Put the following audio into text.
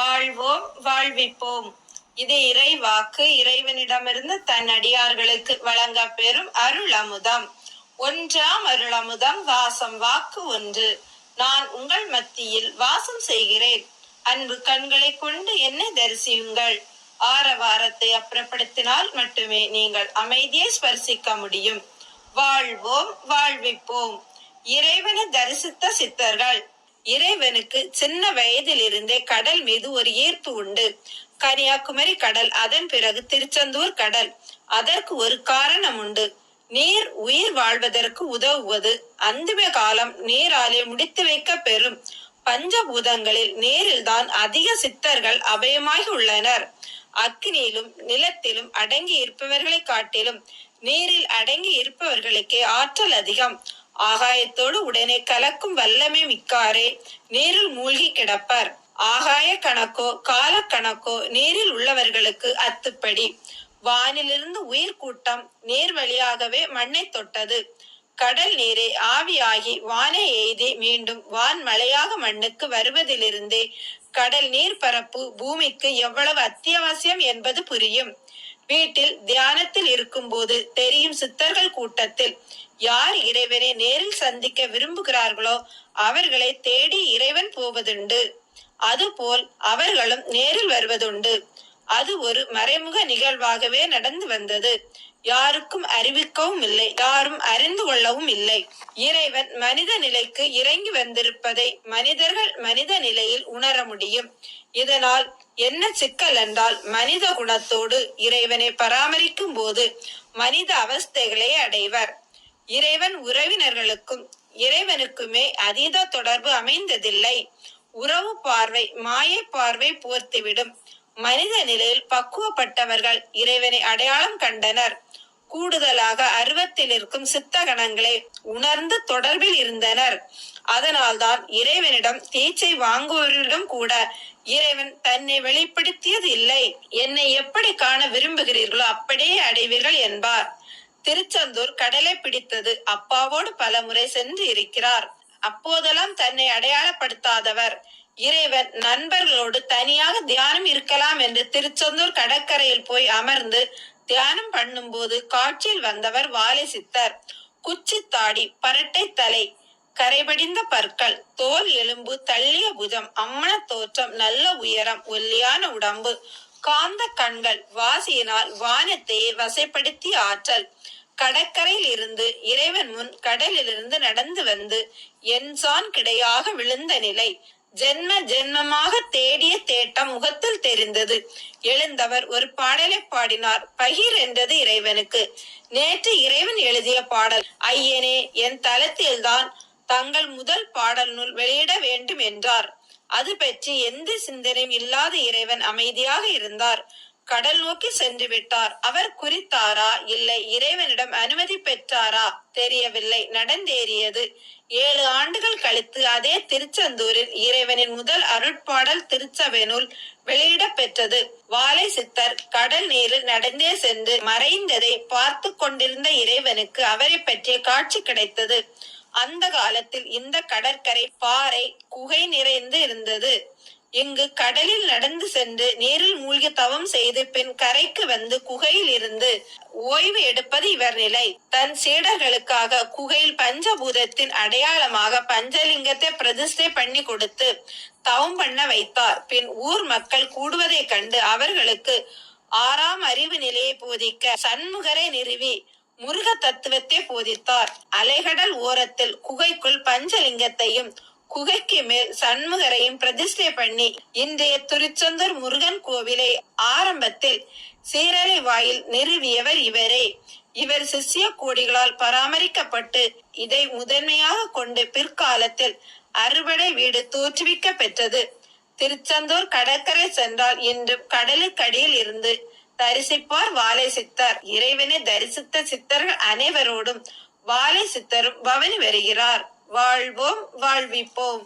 வாழ்வோம் வாழ்விப்போம். இது இறை வாக்கு. இறைவனிடமிருந்து தன் அடியார்களுக்கு வழங்க பெறும் அருள் அமுதம். ஒன்றாம் அருள் அமுதம். வாசம். வாக்கு ஒன்று. நான் உங்கள் மத்தியில் வாசம் செய்கிறேன். அன்பு கண்களை கொண்டு என்னை தரிசியுங்கள். ஆரவாரத்தை அப்புறப்படுத்தினால் மட்டுமே நீங்கள் அமைதியை ஸ்பர்சிக்க முடியும். வாழ்வோம் வாழ்விப்போம். இறைவனை தரிசித்த சித்தர்கள். இறைவனுக்கு சின்ன வயதில் இருந்தே கடல் மீது ஒரு ஈர்ப்பு உண்டு. கன்னியாகுமரி கடல், அதன் பிறகு திருச்செந்தூர் கடல். அதற்கு ஒரு காரணம் உண்டு. நீர் உயிர் வாழ்வதற்கு உதவுவது. அந்திம காலம் நீராலே முடித்து வைக்க பெறும். பஞ்சபூதங்களில் நீரில் தான் அதிக சித்தர்கள் அபயமாகி உள்ளனர். அக்னியிலும் நிலத்திலும் அடங்கி இருப்பவர்களை காட்டிலும் நீரில் அடங்கி இருப்பவர்களுக்கே ஆற்றல் அதிகம். ஆகாயத்தோடு உடனே கலக்கும் வல்லமை மிக்காரே நீரில் மூழ்கி கிடப்பர். ஆகாய கணக்கோ கால கணக்கோ நீரில் உள்ளவர்களுக்கு அத்துப்படி. வானிலிருந்து உயிர் கூட்டம் நீர் வழியாகவே மண்ணை தொட்டது. கடல் நீரை ஆவியாகி வானை எய்தி மீண்டும் வான் மழையாக மண்ணுக்கு வருவதிலிருந்தே கடல் நீர் பரப்பு பூமிக்கு எவ்வளவு அத்தியாவசியம் என்பது புரியும். வீட்டில் தியானத்தில் இருக்கும் போது தெரியும் சித்தர்கள் கூட்டத்தில் யார் இறைவனை நேரில் சந்திக்க விரும்புகிறார்களோ அவர்களை தேடி இறைவன் போவதுண்டு. அதுபோல் அவர்களும் நேரில் வருவதுண்டு. அது ஒரு மறைமுக நிகழ்வாகவே நடந்து வந்தது. யாருக்கும் அறிவிக்கவும் இல்லை, யாரும் அறிந்து கொள்ளவும் இல்லை. இறைவன் மனித நிலைக்கு இறங்கி வந்திருப்பதை மனிதர்கள் மனித நிலையில் உணர முடியும். இதனால் என்ன சிக்கல் என்றால், மனித குணத்தோடு இறைவனை பராமரிக்கும் போது மனித அவஸ்தைகளை அடைவர். இறைவன் உறவினர்களுக்கும் இறைவனுக்குமே அதீத தொடர்பு அமைந்ததில்லை. உறவு பார்வை மாயை பார்வை போர்த்திவிடும். மனித நிலையில் பக்குவப்பட்டவர்கள் இறைவனை அடையாளம் கண்டனர். கூடுதலாக அருவத்தில் இருக்கும் சித்த கணங்களை உணர்ந்து தொடர்பில் இருந்தனர். அதனால்தான் இறைவனிடம் தீட்சை வாங்குவவரிடம் கூட இறைவன் தன்னை வெளிப்படுத்தியது இல்லை. என்னை எப்படி காண விரும்புகிறீர்களோ அப்படியே அடைவீர்கள் என்பார். திருச்செந்தூர் கடலை பிடித்தது. அப்பாவோடு பல முறை சென்று இருக்கிறார். அப்போதெல்லாம் தன்னை அடையாளப்படுத்தாதவர். இறைவன் நண்பர்களோடு தனியாக தியானம் இருக்கலாம் என்று திருச்செந்தூர் கடற்கரையில் போய் அமர்ந்து தியானம் பண்ணும் போது காட்சியில் வந்தவர் வாலை சித்தர். குச்சி தாடி, பரட்டை தலை, கரைபடிந்த பற்கள், தோல் எலும்பு தள்ளிய புஜம், அம்மன தோற்றம், நல்ல உயரம், ஒல்லியான உடம்பு, காந்த கண்கள், வாசியினால் வானத்தையே வசைப்படுத்திய ஆற்றல். கடற்கரையில் இருந்து இறைவன் முன் கடலிலிருந்து நடந்து வந்து என்சான் கிடையாக விழுந்த நிலை. ஜென்ம ஜென்மமாக தேடிய தேட்டம் முகத்தில் தெரிந்தது. எழுந்தவர் ஒரு பாடலை பாடினார். பகிர் என்றது இறைவனுக்கு. நேற்று இறைவன் எழுதிய பாடல். ஐயனே, என் தளத்தில்தான் தங்கள் முதல் பாடல் நூல் வெளியிட வேண்டும் என்றார். அது பற்றி எந்த சிந்தனையும் இல்லாத இறைவன் அமைதியாக இருந்தார். கடல் நோக்கி சென்று விட்டார். அவர் குறித்தாரா இல்லை இறைவனிடம் அனுமதி பெற்றாரா தெரியவில்லை. நடந்தேறியது. 7 ஆண்டுகள் கழித்து அதே திருச்செந்தூரில் இறைவனின் முதல் அருட்பாடல் திருச்சபையினுள் வெளியிட பெற்றது. வாலை சித்தர் கடல் நீரில் நடந்தே சென்று மறைந்ததை பார்த்து கொண்டிருந்த இறைவனுக்கு அவரை பற்றிய காட்சி கிடைத்தது. அந்த காலத்தில் இந்த கடற்கரை பாறை குகை நிறைந்து இருந்தது. இங்கு கடலில் நடந்து சென்று நீரில் மூழ்கி தவம் செய்து பின் கரைக்கு வந்து குகையில் இருந்து ஓய்வு எடுப்பது இவர் நிலை. தன் சீடர்களுக்காக குகையில் பஞ்சபூதத்தின் அடையாளமாக பஞ்சலிங்கத்தை பிரதிஷ்டை பண்ணி கொடுத்து தவம் பண்ண வைத்தார். பின் ஊர் மக்கள் கூடுவதை கண்டு அவர்களுக்கு 6ஆம் அறிவு நிலையை போதிக்க சண்முகரை நிறுவி முருக தத்துவத்தை போதித்தார். அலைகடல் ஓரத்தில் குகைக்குள் பஞ்சலிங்கத்தையும் குகைக்கு மேல் சண்முகரையும் பிரதிஷ்டை பண்ணி இன்றைய திருச்செந்தூர் முருகன் கோவிலை ஆரம்பத்தில் சீரலை வாயில் நிறுவியவர் இவரே. இவர் சிஷ்ய கோடிகளால் பராமரிக்கப்பட்டு இதை முதன்மையாக கொண்டு பிற்காலத்தில் அறுபடை வீடு தோற்றுவிக்க பெற்றது. திருச்செந்தூர் கடற்கரை சென்றால் இன்றும் கடலுக்கடியில் இருந்து தரிசிப்பார் வாலை சித்தர். இறைவனை தரிசித்த சித்தர்கள் அனைவரோடும் வாலை சித்தரும் பவனி வருகிறார். வாழ்வோம் வாழ்விப்போம்.